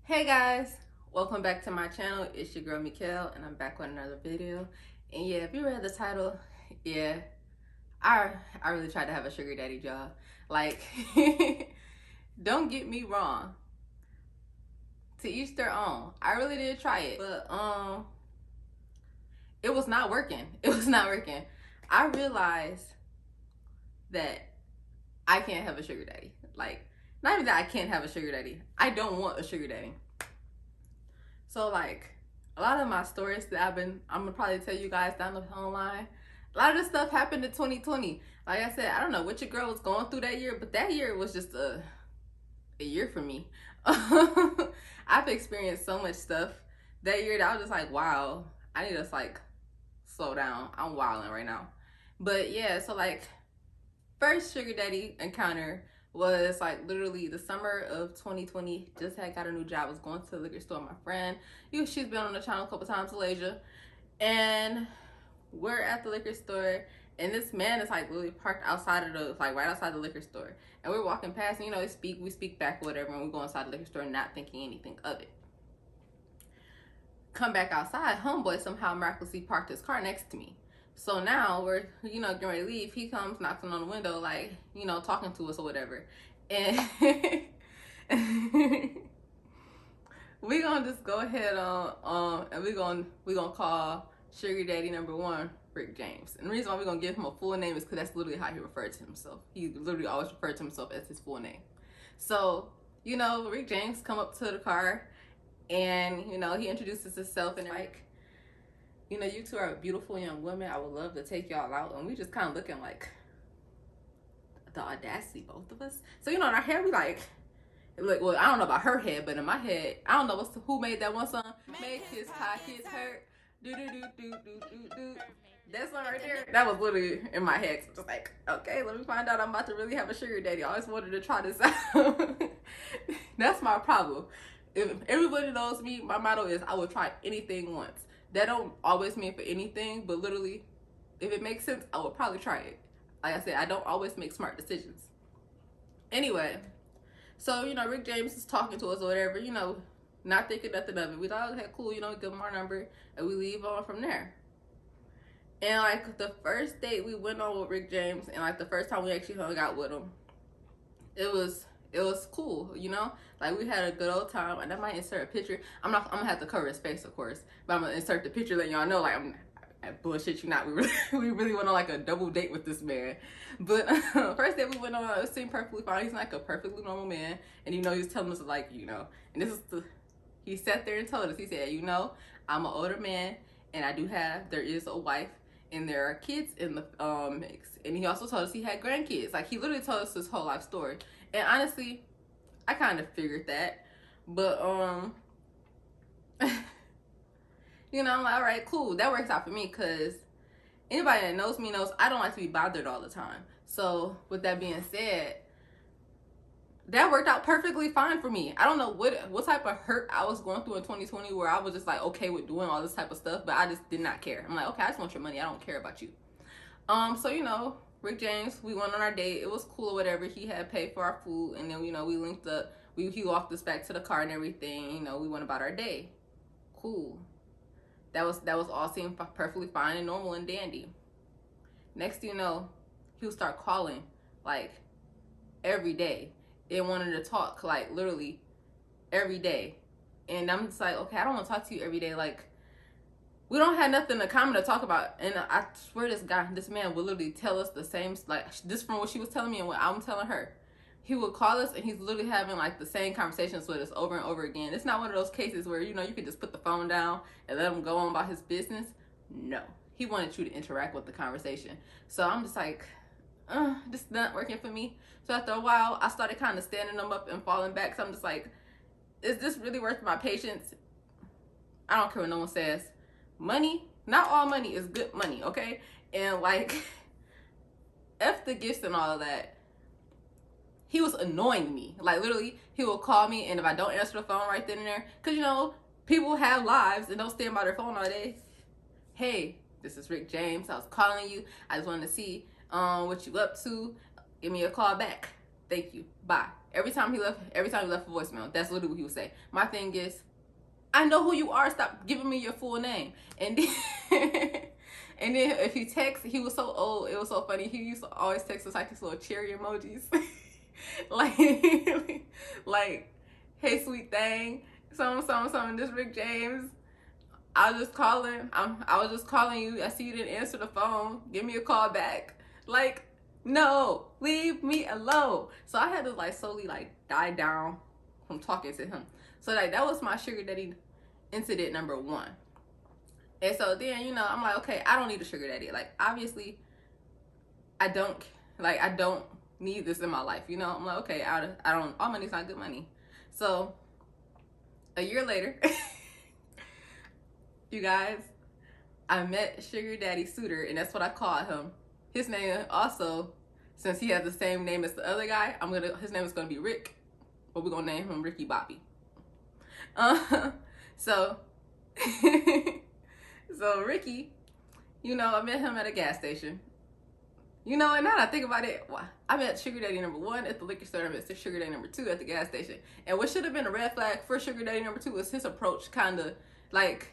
Hey guys, welcome back to my channel. It's your girl Mikkel and I'm back with another video. And yeah, if you read the title, yeah, I really tried to have a sugar daddy job. Like don't get me wrong. To each their own. I really did try it, but it was not working. It was not working. I realized that I can't have a sugar daddy. Like, not even that I can't have a sugar daddy. I don't want a sugar daddy. So like a lot of my stories that I'm gonna probably tell you guys down the line. A lot of this stuff happened in 2020. Like I said, I don't know what your girl was going through that year, but that year was just a year for me. I've experienced so much stuff that year that I was just like, wow, I need to like slow down. I'm wilding right now. But yeah, so like first sugar daddy encounter was like literally the summer of 2020. Just had got a new job. Was going to the liquor store with my friend. She's been on the channel a couple times, Alasia. And we're at the liquor store and this man is like literally parked outside of the, like right outside the liquor store. And we're walking past and we speak back or whatever, and we go inside the liquor store not thinking anything of it. Come back outside, homeboy somehow miraculously parked his car next to me. So now we're, getting ready to leave. He comes, knocks on the window, like, talking to us or whatever. And we gonna just go ahead and we gonna call Sugar Daddy number one, Rick James. And the reason why we're gonna give him a full name is because that's literally how he referred to himself. He literally always referred to himself as his full name. So, Rick James come up to the car and, he introduces himself and like, you two are beautiful young women. I would love to take y'all out. And we just kind of looking like the audacity, both of us. So, in our head, we like, well, I don't know about her head, but in my head, I don't know who made that one song. Make his pockets hurt. Do do do do do do do. That song right there, that was literally in my head. So just like, okay, let me find out I'm about to really have a sugar daddy. I always wanted to try this out. That's my problem. If everybody knows me, my motto is I will try anything once. That don't always mean for anything, but literally, if it makes sense, I will probably try it. Like I said, I don't always make smart decisions. Anyway, so, Rick James is talking to us or whatever, not thinking nothing of it. We thought, okay, cool, we give him our number, and we leave on from there. And, like, the first date we went on with Rick James, and, like, the first time we actually hung out with him, it was cool, like we had a good old time. And I might insert a picture. I'm gonna have to cover his face, of course, but I'm gonna insert the picture, letting y'all know, like, I bullshit you not, we really went on like a double date with this man. But first day we went on, it seemed perfectly fine. He's like a perfectly normal man, and he was telling us like, and this is he sat there and told us, he said, I'm an older man and there is a wife and there are kids in the mix. And he also told us he had grandkids. Like, he literally told us his whole life story. And honestly, I kind of figured that. But, I'm like, all right, cool. That works out for me because anybody that knows me knows I don't like to be bothered all the time. So, with that being said, that worked out perfectly fine for me. I don't know what type of hurt I was going through in 2020 where I was just like okay with doing all this type of stuff, but I just did not care. I'm like, okay, I just want your money. I don't care about you. So, Rick James, we went on our date. It was cool or whatever. He had paid for our food, and then, we linked up. He walked us back to the car and everything. We went about our day. Cool. That was all seemed perfectly fine and normal and dandy. Next thing you know, he'll start calling like every day and wanted to talk like literally every day. And I'm just like, okay, I don't want to talk to you every day. Like, we don't have nothing in common to talk about. And I swear this man would literally tell us the same, like, this from what she was telling me and what I'm telling her. He would call us and he's literally having like the same conversations with us over and over again. It's not one of those cases where, you can just put the phone down and let him go on about his business. No, he wanted you to interact with the conversation. So I'm just like, this is not working for me. So after a while, I started kind of standing them up and falling back. So I'm just like, is this really worth my patience? I don't care what no one says. Money, not all money is good money, okay? And like, F the gifts and all of that. He was annoying me. Like, literally, he will call me, and if I don't answer the phone right then and there, because, people have lives and don't stand by their phone all day. Hey, this is Rick James. I was calling you. I just wanted to see what you up to. Give me a call back. Thank you. Bye. Every time he left a voicemail, that's literally what he would say. My thing is, I know who you are. Stop giving me your full name. And then, and then if he texts, he was so old. It was so funny. He used to always text us like these little cherry emojis, like, hey sweet thing, something. This Rick James. I was just calling. I was just calling you. I see you didn't answer the phone. Give me a call back. Like, no, leave me alone. So I had to like slowly like die down from talking to him. So like that was my sugar daddy incident number 1. And so then, you know, I'm like, okay, I don't need a sugar daddy. Like, obviously, I don't need this in my life. You know, I'm like, okay, I don't, all money's not good money. So a year later, you guys, I met sugar daddy Suitor, and that's what I call him. His name also, since he has the same name as the other guy, his name is gonna be Rick, but we're gonna name him Ricky Bobby. So so Ricky, you know, I met him at a gas station. You know, and now that I think about it, I met sugar daddy number 1 at the liquor store. I met sugar daddy number 2 at the gas station. And what should have been a red flag for sugar daddy number 2 was his approach. Kind of like,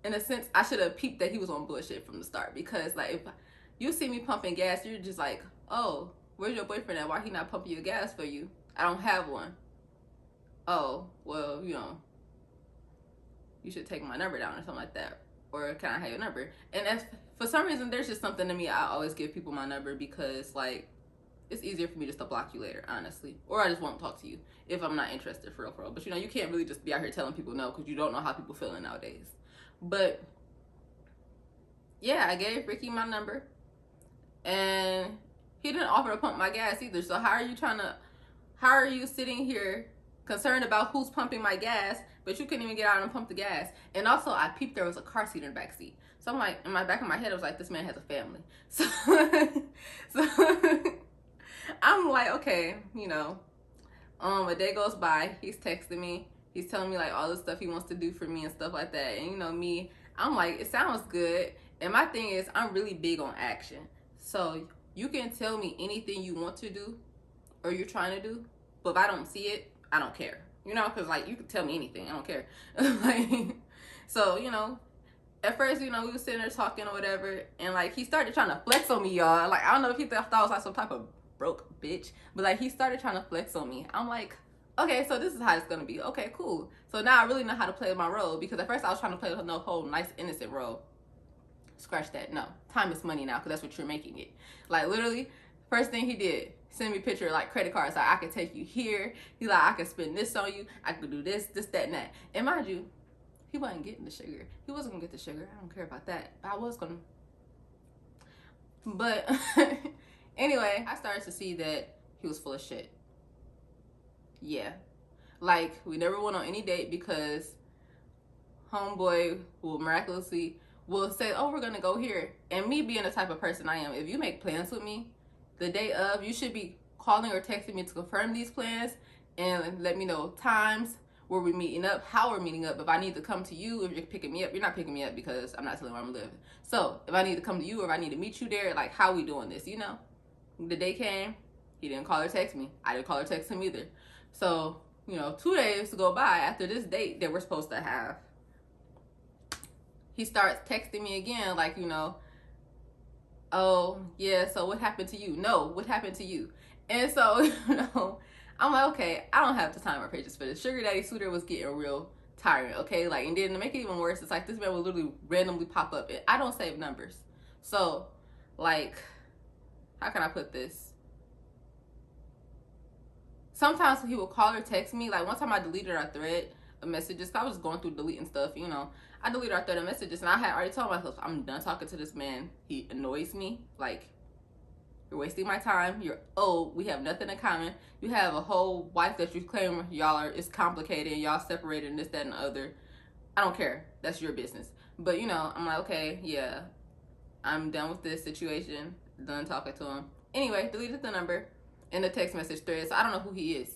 in a sense, I should have peeped that he was on bullshit from the start. Because like, if you see me pumping gas, you're just like, oh, where's your boyfriend at? Why he not pumping your gas for you? I don't have one. Oh, well, you know, you should take my number down or something like that. Or can I have your number? And if for some reason there's just something to me, I always give people my number because like it's easier for me just to block you later, honestly. Or I just won't talk to you if I'm not interested for real. But you know, you can't really just be out here telling people no because you don't know how people feeling nowadays. But yeah, I gave Ricky my number and he didn't offer to pump my gas either. So how are you sitting here concerned about who's pumping my gas, but you couldn't even get out and pump the gas? And also, I peeped there was a car seat in the back seat. So I'm like, in my back of my head, I was like, this man has a family. So, I'm like, okay, you know, a day goes by, he's texting me, he's telling me like all the stuff he wants to do for me and stuff like that. And you know me, I'm like, it sounds good. And my thing is, I'm really big on action. So you can tell me anything you want to do or you're trying to do, but if I don't see it, I don't care, you know, because like you can tell me anything, I don't care. Like, so you know, at first, you know, we were sitting there talking or whatever, and like he started trying to flex on me, y'all. Like, I don't know if he thought I was like some type of broke bitch, but like he started trying to flex on me. I'm like, okay, so this is how it's gonna be. Okay, cool. So now I really know how to play my role, because at first I was trying to play the whole nice innocent role. Scratch that. No, time is money now, because that's what you're making it. Like, literally, first thing he did, send me a picture of like credit cards. Like, I could take you here. He's like, I could spend this on you. I could do this, that, and that. And mind you, he wasn't getting the sugar. He wasn't gonna get the sugar. I don't care about that. I was gonna. But anyway, I started to see that he was full of shit. Yeah. Like, we never went on any date because homeboy will miraculously say, oh, we're gonna go here. And me being the type of person I am, if you make plans with me the day of, you should be calling or texting me to confirm these plans and let me know times, where we're meeting up, how we're meeting up. If I need to come to you, if you're picking me up, you're not picking me up because I'm not telling where I'm living. So if I need to come to you or if I need to meet you there, like, how we doing this, you know? The day came, he didn't call or text me. I didn't call or text him either. So, you know, 2 days to go by after this date that we're supposed to have, he starts texting me again, like, you know, oh, yeah, so what happened to you? No, what happened to you? And so, you know, I'm like, okay, I don't have the time or patience for this. Sugar daddy Suitor was getting real tiring, okay? Like, and then to make it even worse, it's like this man will literally randomly pop up. And I don't save numbers. So, like, how can I put this? Sometimes he will call or text me. Like, one time I deleted our thread of messages. I was going through deleting stuff, you know. I deleted our thread of messages, and I had already told myself, I'm done talking to this man. He annoys me. Like, you're wasting my time. You're old. We have nothing in common. You have a whole wife that you claim it's complicated and y'all separated and this, that, and the other. I don't care. That's your business. But, you know, I'm like, okay, yeah, I'm done with this situation. Done talking to him. Anyway, deleted the number in the text message thread, so I don't know who he is.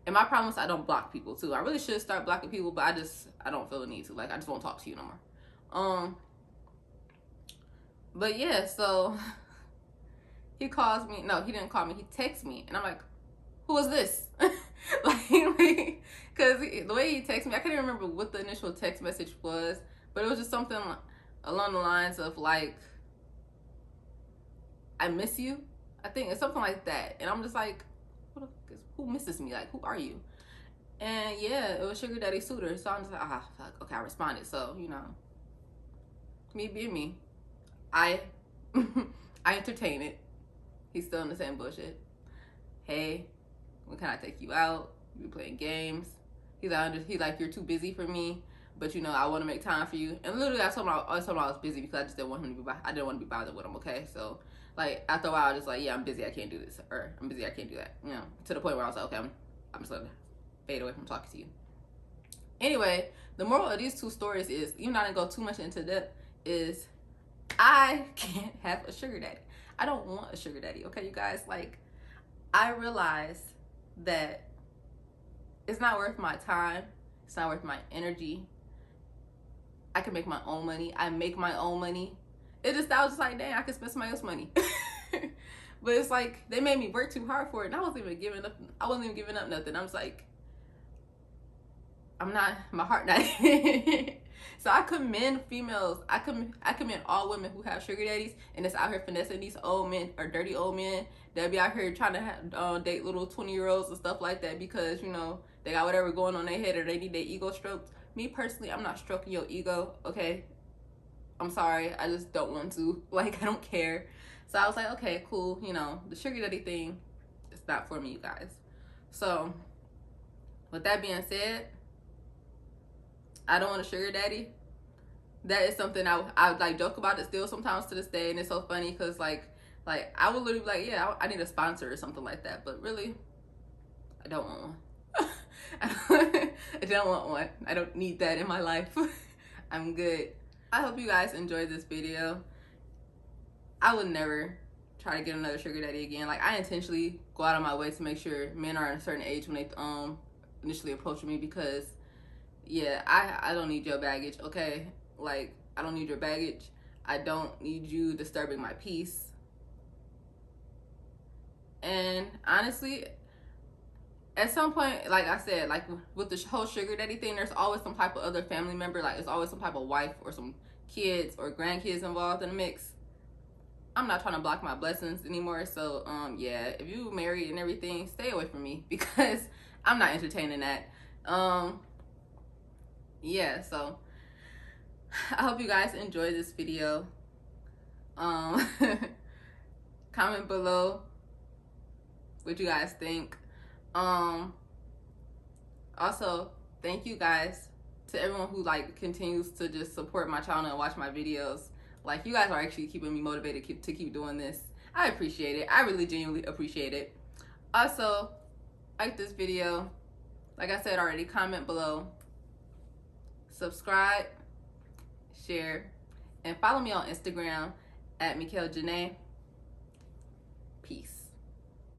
And my problem is I don't block people, too. I really should start blocking people, but I don't feel the need to. Like, I just won't talk to you no more. But, yeah, so he calls me. No, he didn't call me. He texts me. And I'm like, who is this? like, because the way he texted me, I can't even remember what the initial text message was, but it was just something along the lines of like, I miss you. I think it's something like that. And I'm just like, who misses me? Like, who are you? And yeah, it was Sugar Daddy Suitor. So I'm just like, fuck. Okay, I responded. So, you know, me being me, I I entertain it. He's still in the same bullshit. Hey, when can I take you out? We playing games. He's like, you're too busy for me, but you know, I want to make time for you. And literally, I told him I was busy because I just didn't want him to be. I didn't want to be bothered with him. Okay, so like after a while, I was just like, yeah, I'm busy. I can't do this, or I'm busy. I can't do that. You know, to the point where I was like, okay, I'm just gonna fade away from talking to you. Anyway, the moral of these two stories is, even though I didn't go too much into depth, is I can't have a sugar daddy. I don't want a sugar daddy. Okay, you guys, like, I realize that it's not worth my time. It's not worth my energy. I can make my own money. I make my own money. I was just like, dang, I could spend somebody else's money. But it's like, they made me work too hard for it. And I wasn't even giving up nothing. I'm just like, my heart not. So I commend females. I commend all women who have sugar daddies and that's out here finessing these old men or dirty old men that be out here trying to date little 20-year-olds and stuff like that because, you know, they got whatever going on in their head or they need their ego stroked. Me personally, I'm not stroking your ego, okay? I'm sorry, I just don't want to. Like, I don't care. So I was like, okay, cool. You know, the sugar daddy thing, it's not for me, you guys. So with that being said, I don't want a sugar daddy. That is something I would like joke about it still sometimes to this day, and it's so funny because like I would literally be like, yeah, I need a sponsor or something like that, but really, I don't want one. I don't want one. I don't need that in my life. I'm good. I hope you guys enjoyed this video. I would never try to get another sugar daddy again. Like, I intentionally go out of my way to make sure men are at a certain age when they initially approach me because, yeah, I don't need your baggage, okay? Like, I don't need your baggage. I don't need you disturbing my peace. And honestly, at some point, like I said, like with the whole sugar daddy thing, there's always some type of other family member. Like, there's always some type of wife or some kids or grandkids involved in the mix. I'm not trying to block my blessings anymore. So, yeah, if you married and everything, stay away from me because I'm not entertaining that. Yeah, so I hope you guys enjoyed this video. Comment below what you guys think. Also, thank you guys to everyone who like continues to just support my channel and watch my videos. Like, you guys are actually keeping me motivated to keep doing this. I appreciate it. I really genuinely appreciate it. Also, like this video. Like I said already, comment below. Subscribe, share, and follow me on Instagram at Mikhail Janae.